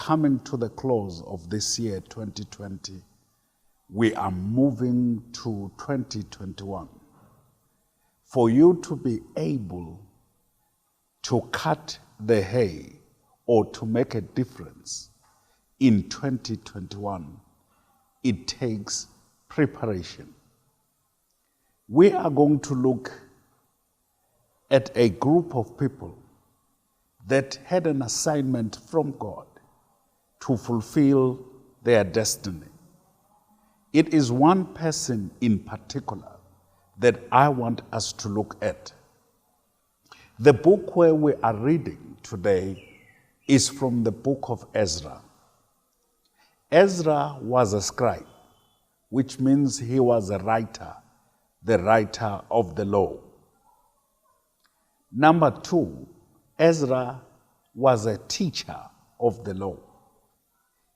coming to the close of this year, 2020, we are moving to 2021. For you to be able to cut the hay or to make a difference in 2021, it takes preparation. We are going to look at a group of people that had an assignment from God to fulfill their destiny. It is one person in particular that I want us to look at. The book where we are reading today is from the book of Ezra. Ezra was a scribe, which means he was a writer, the writer of the law. Number two, Ezra was a teacher of the law.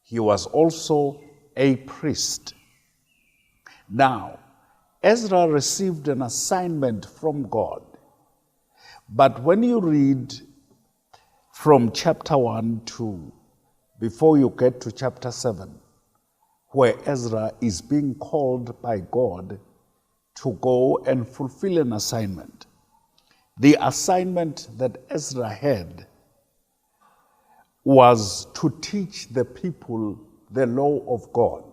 He was also a priest. Now, Ezra received an assignment from God. But when you read from chapter 1 to before you get to chapter 7, where Ezra is being called by God to go and fulfill an assignment, the assignment that Ezra had was to teach the people the law of God.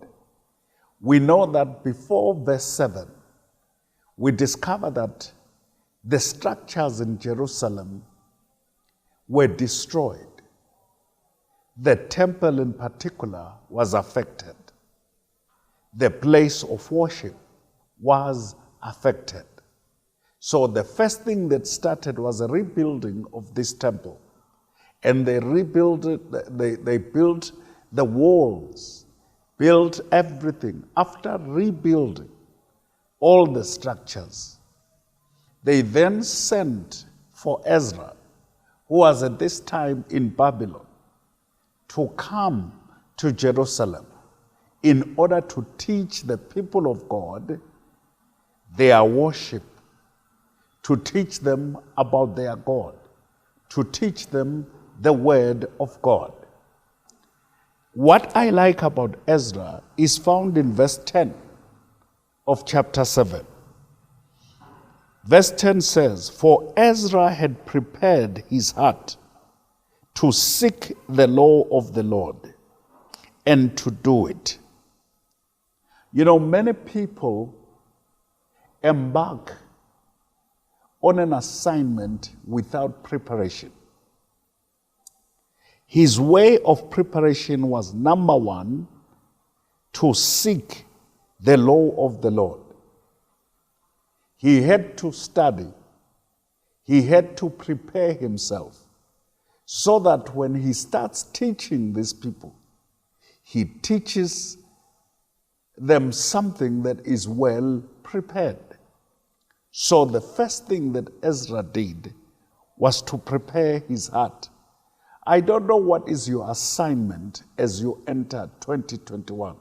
We know that before verse 7, we discover that the structures in Jerusalem were destroyed. The temple in particular was affected. The place of worship was affected. So the first thing that started was a rebuilding of this temple. And they built the walls, built everything. After rebuilding all the structures, they then sent for Ezra, who was at this time in Babylon, to come to Jerusalem in order to teach the people of God their worship, to teach them about their God, to teach them the word of God. What I like about Ezra is found in verse 10 of chapter 7. Verse 10 says, "For Ezra had prepared his heart to seek the law of the Lord and to do it." You know, many people embark on an assignment without preparation. His way of preparation was, number one, to seek the law of the Lord. He had to study. He had to prepare himself so that when he starts teaching these people, he teaches them something that is well prepared. So the first thing that Ezra did was to prepare his heart. I don't know what is your assignment as you enter 2021.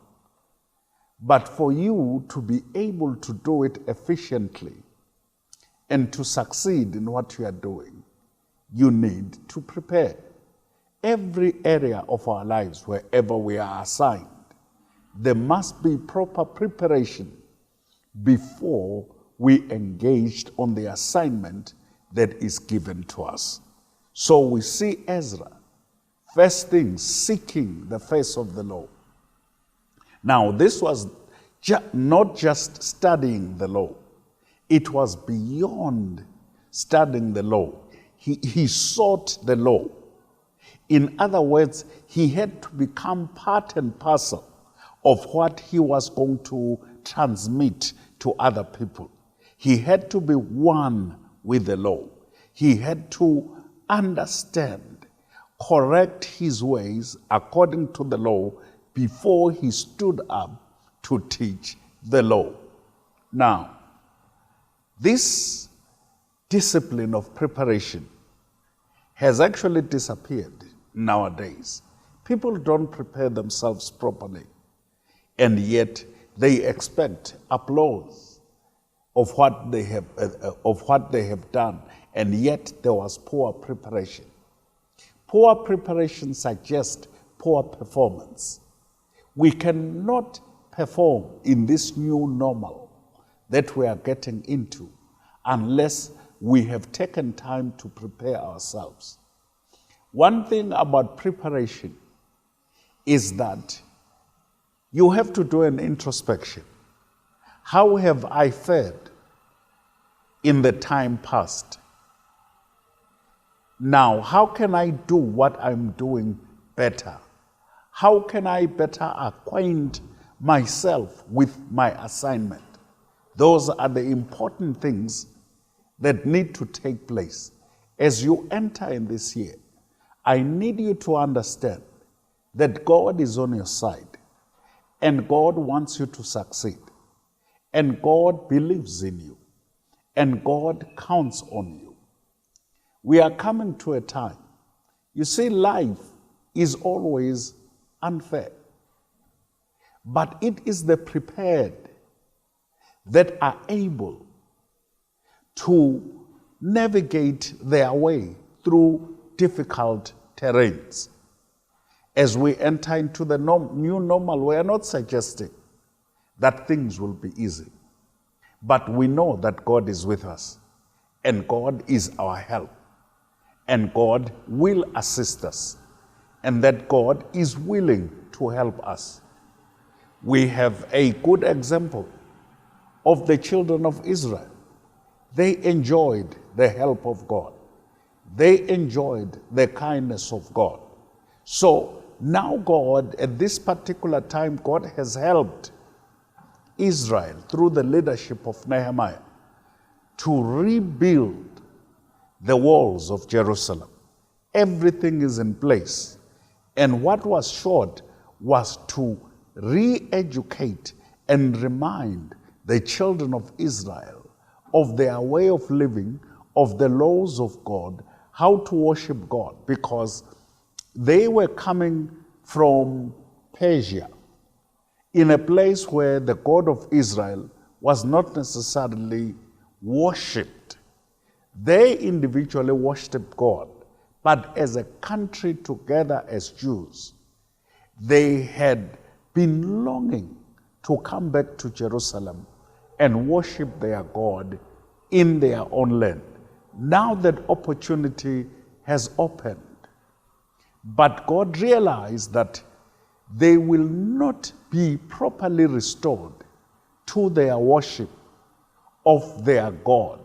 But for you to be able to do it efficiently and to succeed in what you are doing, you need to prepare. Every area of our lives, wherever we are assigned, there must be proper preparation before we engaged on the assignment that is given to us. So we see Ezra, first thing, seeking the face of the law. Now, this was not just studying the law. It was beyond studying the law. He sought the law. In other words, he had to become part and parcel of what he was going to transmit to other people. He had to be one with the law. He had to understand, correct his ways according to the law before he stood up to teach the law. Now, this discipline of preparation has actually disappeared nowadays. People don't prepare themselves properly, and yet they expect applause of what they have done, and yet there was poor preparation. Poor preparation suggests poor performance. We cannot perform in this new normal that we are getting into unless we have taken time to prepare ourselves. One thing about preparation is that you have to do an introspection. How have I fared in the time past? Now, how can I do what I'm doing better? How can I better acquaint myself with my assignment? Those are the important things that need to take place. As you enter in this year, I need you to understand that God is on your side and God wants you to succeed and God believes in you and God counts on you. We are coming to a time. You see, life is always unfair. But it is the prepared that are able to navigate their way through difficult terrains. As we enter into the new normal, we are not suggesting that things will be easy. But we know that God is with us and God is our help. And God will assist us, and that God is willing to help us. We have a good example of the children of Israel. They enjoyed the help of God. They enjoyed the kindness of God. So now God, at this particular time, God has helped Israel through the leadership of Nehemiah to rebuild the walls of Jerusalem. Everything is in place. And what was short was to re-educate and remind the children of Israel of their way of living, of the laws of God, how to worship God, because they were coming from Persia, in a place where the God of Israel was not necessarily worshipped. They individually worshipped God, but as a country together as Jews, they had been longing to come back to Jerusalem and worship their God in their own land. Now that opportunity has opened, but God realized that they will not be properly restored to their worship of their God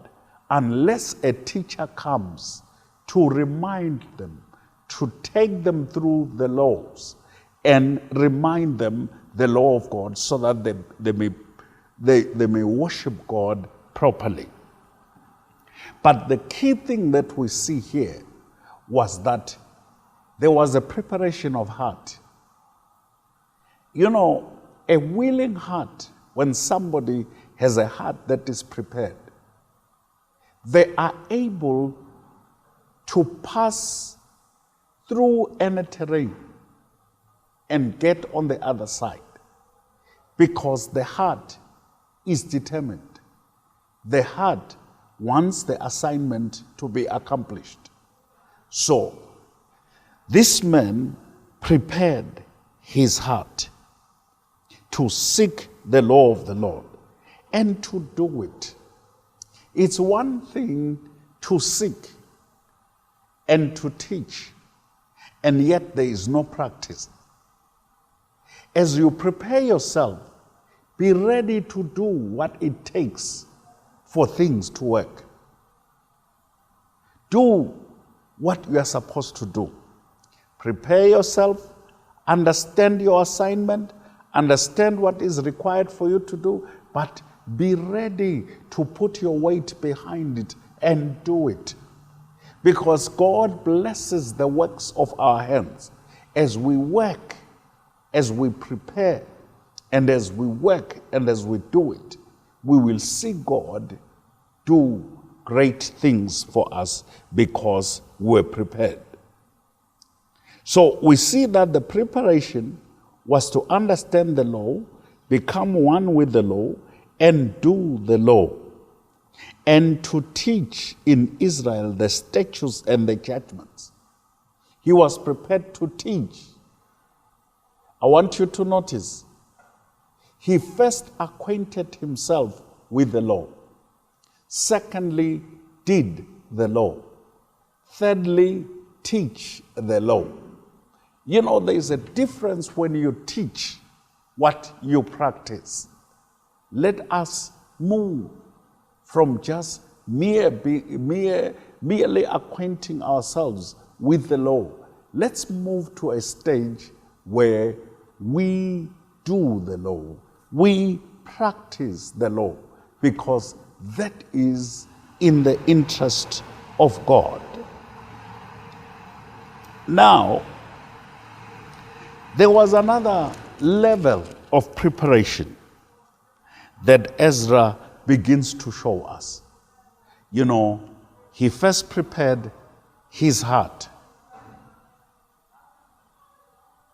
unless a teacher comes to remind them, to take them through the laws and remind them the law of God so that they may worship God properly. But the key thing that we see here was that there was a preparation of heart. You know, a willing heart, when somebody has a heart that is prepared, they are able to pass through any terrain and get on the other side, because the heart is determined. The heart wants the assignment to be accomplished. So, this man prepared his heart to seek the law of the Lord and to do it. It's one thing to seek and to teach, and yet there is no practice. As you prepare yourself, be ready to do what it takes for things to work. Do what you are supposed to do. Prepare yourself, understand your assignment, understand what is required for you to do, but be ready to put your weight behind it and do it. Because God blesses the works of our hands. As we work, as we prepare, and as we work, and as we do it, we will see God do great things for us because we're prepared. So we see that the preparation was to understand the law, become one with the law, and do the law, and to teach in Israel the statutes and the judgments. He was prepared to teach I want you to notice, he first acquainted himself with the law. Secondly, did the law. Thirdly, teach the law. You know, there is a difference when you teach what you practice. Let us move from just merely acquainting ourselves with the law. Let's move to a stage where we do the law. We practice the law, because that is in the interest of God. Now, there was another level of preparation that Ezra begins to show us. You know, he first prepared his heart.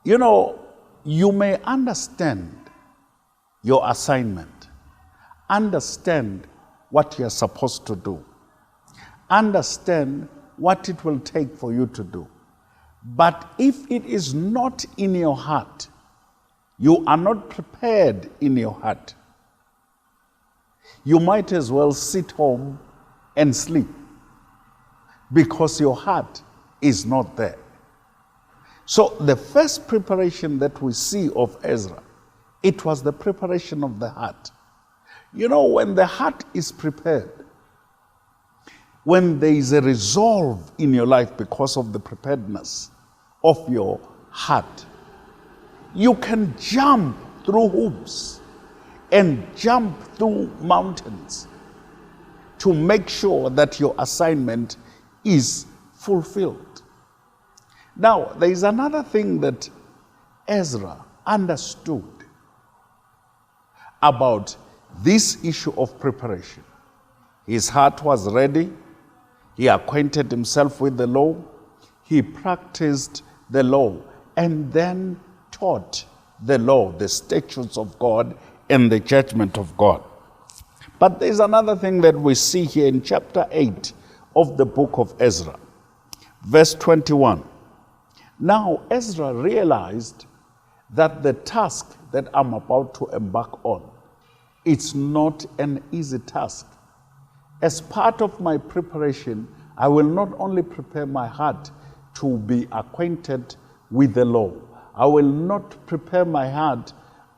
You know, you may understand your assignment, understand what you're supposed to do, understand what it will take for you to do. But if it is not in your heart, you are not prepared in your heart, you might as well sit home and sleep, because your heart is not there. So the first preparation that we see of Ezra, it was the preparation of the heart. You know, when the heart is prepared, when there is a resolve in your life because of the preparedness of your heart, you can jump through hoops and jump through mountains to make sure that your assignment is fulfilled. Now, there is another thing that Ezra understood about this issue of preparation. His heart was ready. He acquainted himself with the law. He practiced the law and then taught the law, the statutes of God and the judgment of God. But there's another thing that we see here in chapter 8 of the book of Ezra, verse 21. Now Ezra realized that the task that I'm about to embark on, it's not an easy task. As part of my preparation, I will not only prepare my heart to be acquainted with the law. I will not prepare my heart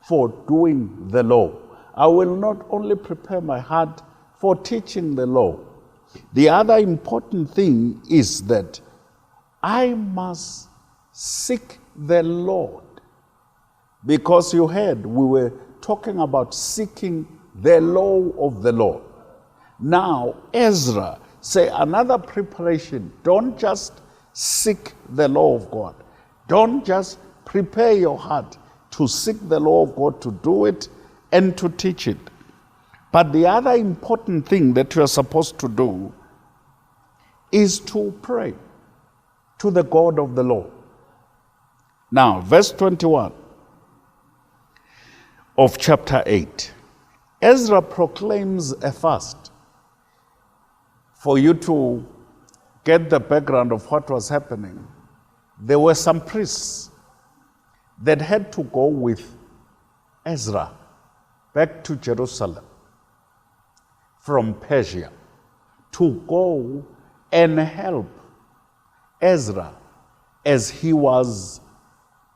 for doing the law. I will not only prepare my heart for teaching the law. The other important thing is that I must seek the Lord. Because you heard, we were talking about seeking the law of the Lord. Now, Ezra say another preparation. Don't just seek the law of God. Don't just prepare your heart to seek the law of God, to do it and to teach it. But the other important thing that you are supposed to do is to pray to the God of the law. Now, verse 21 of chapter 8. Ezra proclaims a fast. For you to get the background of what was happening, there were some priests that had to go with Ezra back to Jerusalem from Persia to go and help Ezra as he was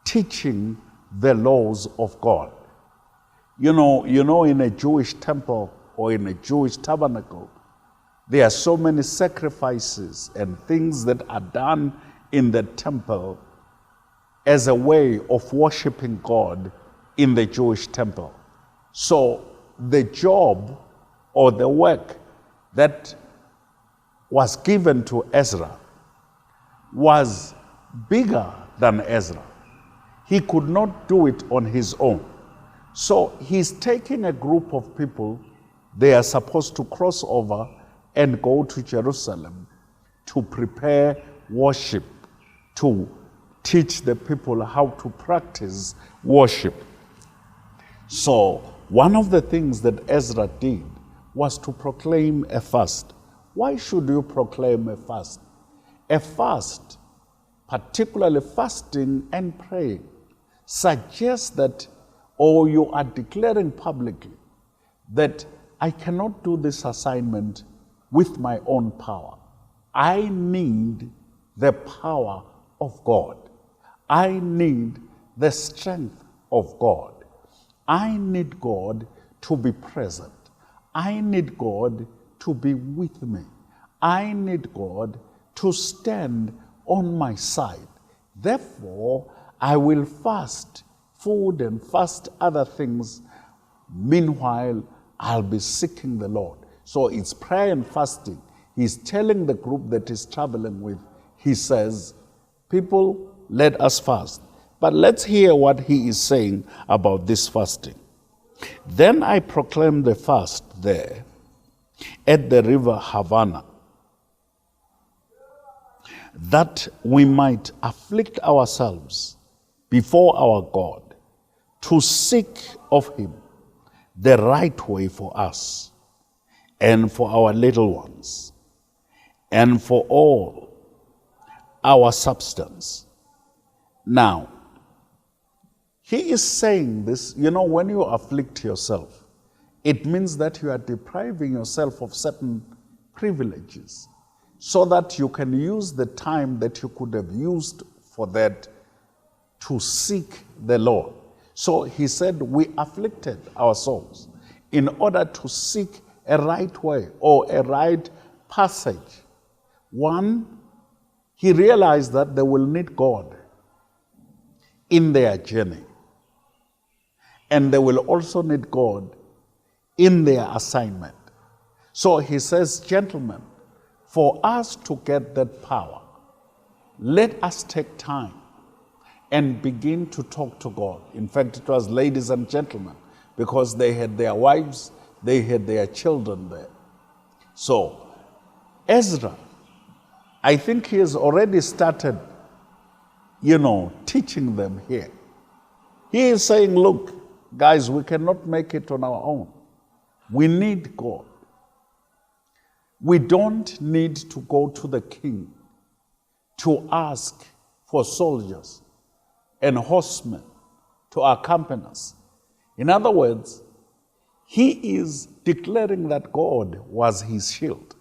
teaching the laws of God. You know, in a Jewish temple or in a Jewish tabernacle, there are so many sacrifices and things that are done in the temple as a way of worshiping God in the Jewish temple. So the job or the work that was given to Ezra was bigger than Ezra. He could not do it on his own. So he's taking a group of people. They are supposed to cross over and go to Jerusalem to prepare worship, to teach the people how to practice worship. So one of the things that Ezra did was to proclaim a fast. Why should you proclaim a fast? A fast, particularly fasting and praying, suggests that, or you are declaring publicly that I cannot do this assignment with my own power. I need the power of God. I need the strength of God. I need God to be present. I need God to be with me. I need God to stand on my side. Therefore, I will fast food and fast other things. Meanwhile, I'll be seeking the Lord. So it's prayer and fasting. He's telling the group that he's traveling with, he says, people, let us fast. But let's hear what he is saying about this fasting. Then I proclaimed the fast there at the river Havana, that we might afflict ourselves before our God, to seek of him the right way for us and for our little ones and for all our substance. Now, he is saying this, when you afflict yourself, it means that you are depriving yourself of certain privileges so that you can use the time that you could have used for that to seek the Lord. So he said, we afflicted our souls in order to seek a right way or a right passage. One, he realized that they will need God in their journey. And they will also need God in their assignment. So he says, gentlemen, for us to get that power, let us take time and begin to talk to God. In fact, it was ladies and gentlemen, because they had their wives, they had their children there. So, Ezra, I think he has already started, teaching them here. He is saying, look, guys, we cannot make it on our own. We need God. We don't need to go to the king to ask for soldiers and horsemen to accompany us. In other words, he is declaring that God was his shield.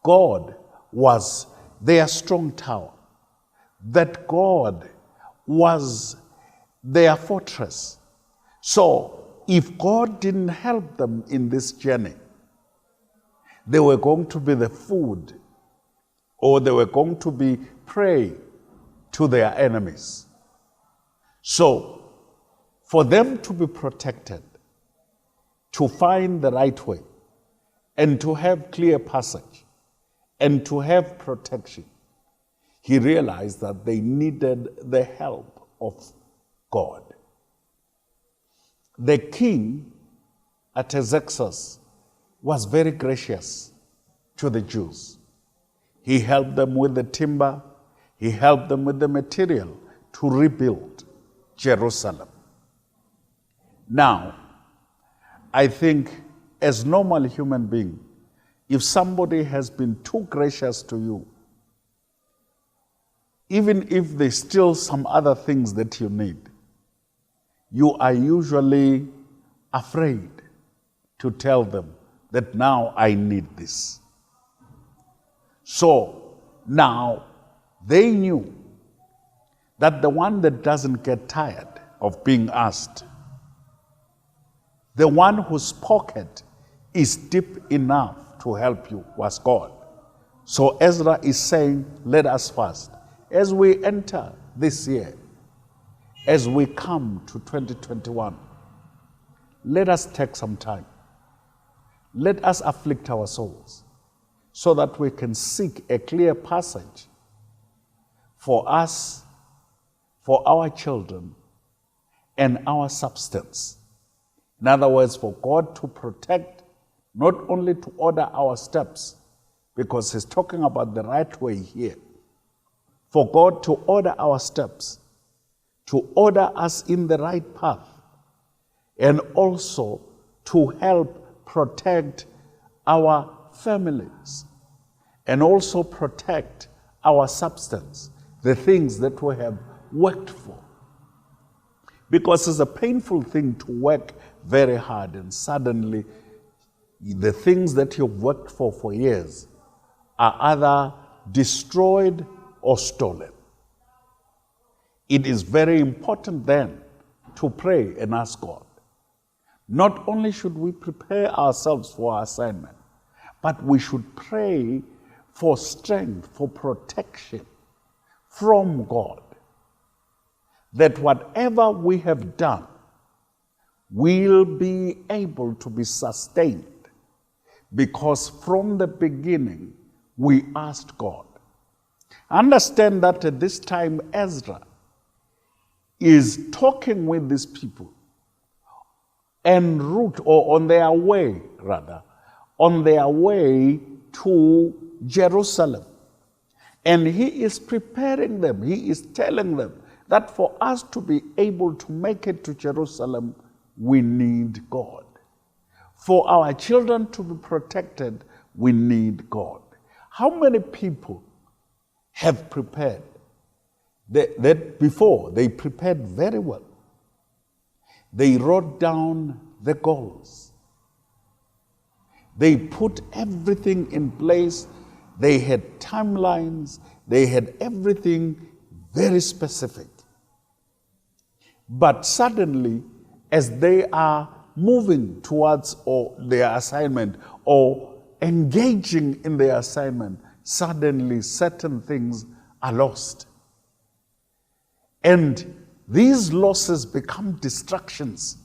God was their strong tower. That God was their fortress. So, if God didn't help them in this journey, they were going to be the food, or they were going to be prey to their enemies. So, for them to be protected, to find the right way, and to have clear passage, and to have protection, he realized that they needed the help of God. The king, Artaxerxes, was very gracious to the Jews. He helped them with the timber, he helped them with the material to rebuild Jerusalem. Now, I think as normal human being, if somebody has been too gracious to you, even if they steal some other things that you need, you are usually afraid to tell them that now I need this. So now they knew that the one that doesn't get tired of being asked, the one whose pocket is deep enough to help you, was God. So Ezra is saying, let us fast. As we enter this year, as we come to 2021, let us take some time. Let us afflict our souls so that we can seek a clear passage for us, for our children, and our substance. In other words, for God to protect, not only to order our steps, because he's talking about the right way here, for God to order our steps, to order us in the right path, and also to help protect our families, and also protect our substance, the things that we have worked for. Because it's a painful thing to work very hard and suddenly the things that you've worked for years are either destroyed or stolen. It is very important then to pray and ask God. Not only should we prepare ourselves for our assignment, but we should pray for strength, for protection from God. That whatever we have done will be able to be sustained, because from the beginning we asked God. Understand that at this time Ezra is talking with these people en route, or on their way to Jerusalem. And he is preparing them, he is telling them that for us to be able to make it to Jerusalem, we need God. For our children to be protected, we need God. How many people have prepared? That before, they prepared very well. They wrote down the goals. They put everything in place. They had timelines. They had everything very specific. But suddenly, as they are moving towards their assignment or engaging in their assignment, suddenly certain things are lost. And these losses become distractions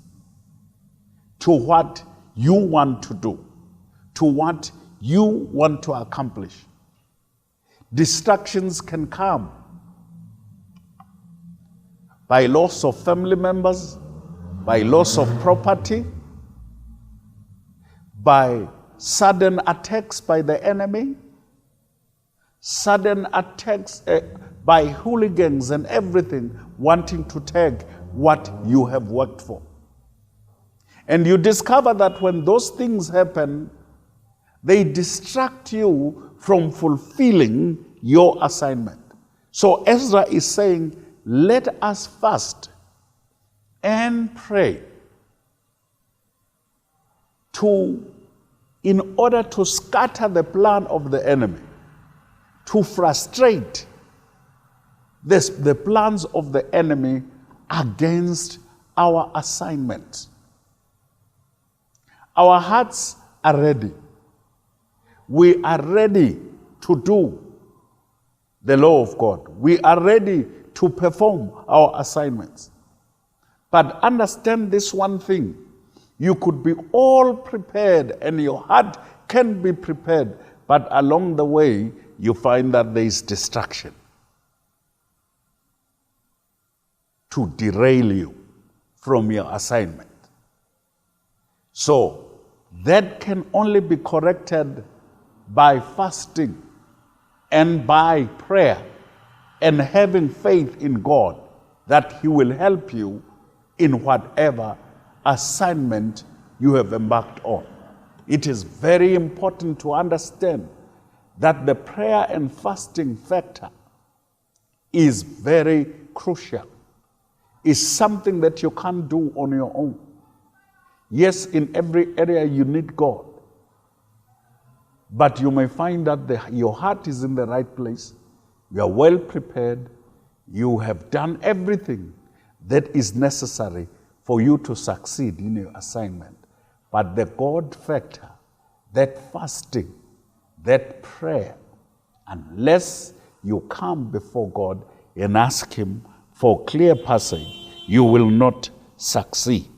to what you want to do, to what you want to accomplish. Distractions can come by loss of family members, by loss of property, by sudden attacks by the enemy, sudden attacks by hooligans and everything wanting to take what you have worked for. And you discover that when those things happen, they distract you from fulfilling your assignment. So Ezra is saying, let us fast and pray in order to scatter the plan of the enemy, to frustrate the plans of the enemy against our assignment. Our hearts are ready. We are ready to do the law of God. We are ready to perform our assignments. But understand this one thing. You could be all prepared and your heart can be prepared, but along the way you find that there is distraction to derail you from your assignment. So that can only be corrected by fasting and by prayer and having faith in God that He will help you in whatever assignment you have embarked on. It is very important to understand that the prayer and fasting factor is very crucial. It's something that you can't do on your own. Yes, in every area you need God. But you may find that your heart is in the right place. You are well prepared. You have done everything that is necessary for you to succeed in your assignment. But the God factor, that fasting, that prayer, unless you come before God and ask Him for clear passage, you will not succeed.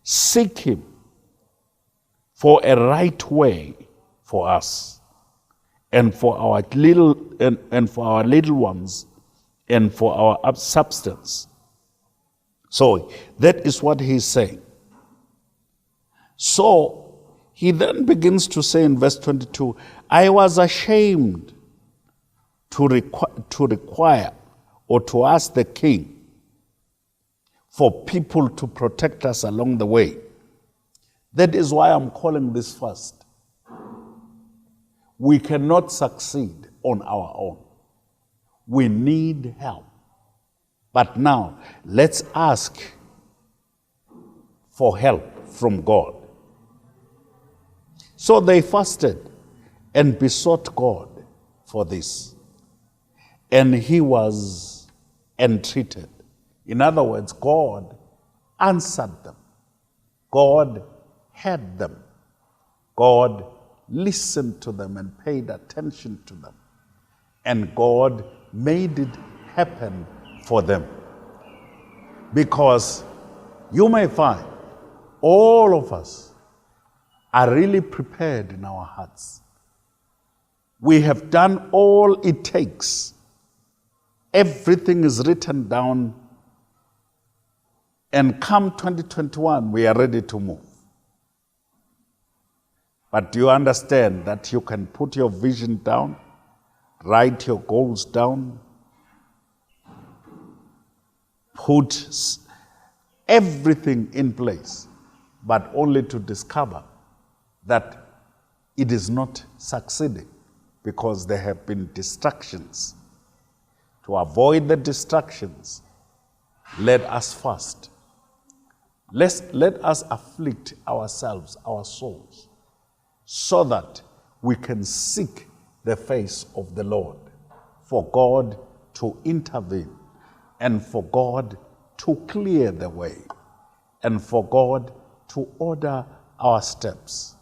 Seek Him for a right way for us and for our little and for our little ones and for our substance. So that is what he's saying. So he then begins to say in verse 22, I was ashamed to require or to ask the king for people to protect us along the way. That is why I'm calling this fast. We cannot succeed on our own. We need help. But now, let's ask for help from God. So they fasted and besought God for this. And he was entreated. In other words, God answered them. God heard them. God listened to them and paid attention to them. And God made it happen for them. Because you may find all of us are really prepared in our hearts. We have done all it takes. Everything is written down. And come 2021, we are ready to move. But do you understand that you can put your vision down, write your goals down, put everything in place, but only to discover that it is not succeeding because there have been distractions. To avoid the distractions, let us fast. Let us afflict ourselves, our souls, so that we can seek the face of the Lord, for God to intervene, and for God to clear the way, and for God to order our steps.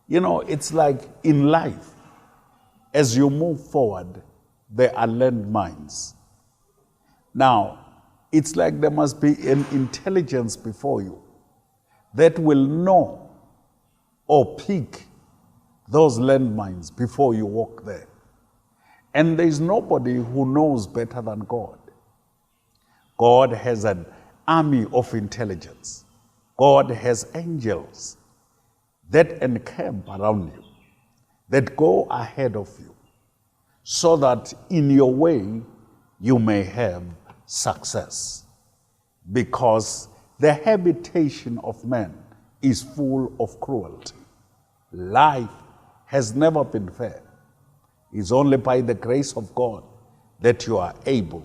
You know, it's like in life, as you move forward, there are landmines. Now, it's like there must be an intelligence before you that will know or pick those landmines before you walk there. And there is nobody who knows better than God. God has an army of intelligence. God has angels that encamp around you, that go ahead of you, so that in your way you may have success. Because the habitation of man is full of cruelty. Life has never been fair. It's only by the grace of God that you are able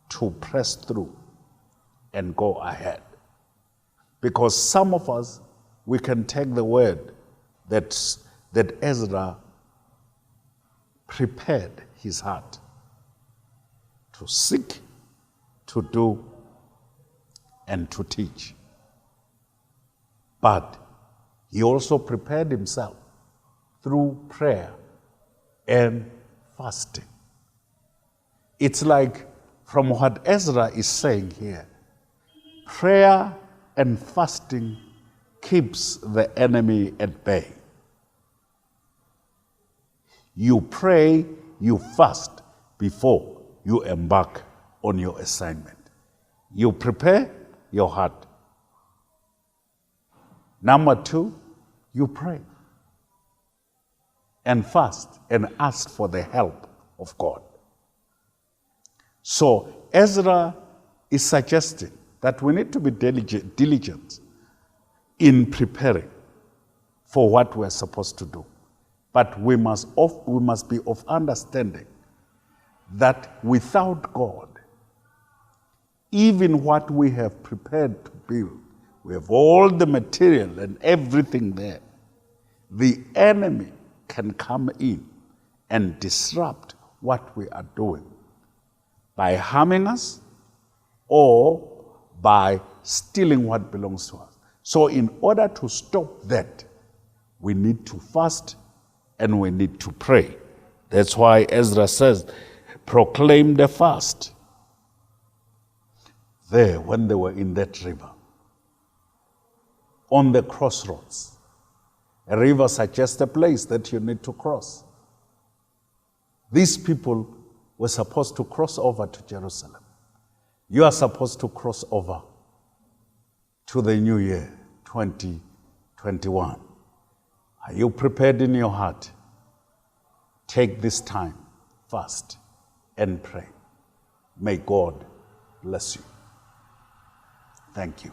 to press through and go ahead. Because some of us, we can take the word that Ezra prepared his heart to seek, to do, and to teach. But he also prepared himself through prayer and fasting. It's like, from what Ezra is saying here, prayer and fasting keeps the enemy at bay. You pray, you fast before you embark on your assignment. You prepare your heart. Number 2, you pray and fast and ask for the help of God. So Ezra is suggesting that we need to be diligent in preparing for what we're supposed to do. But we must be of understanding that without God, even what we have prepared to build, we have all the material and everything there, the enemy can come in and disrupt what we are doing by harming us or by stealing what belongs to us. So in order to stop that, we need to fast and we need to pray. That's why Ezra says, proclaim the fast. There, when they were in that river, on the crossroads, a river suggests a place that you need to cross. These people were supposed to cross over to Jerusalem. You are supposed to cross over to the new year, 2021. Are you prepared in your heart? Take this time, fast, and pray. May God bless you. Thank you.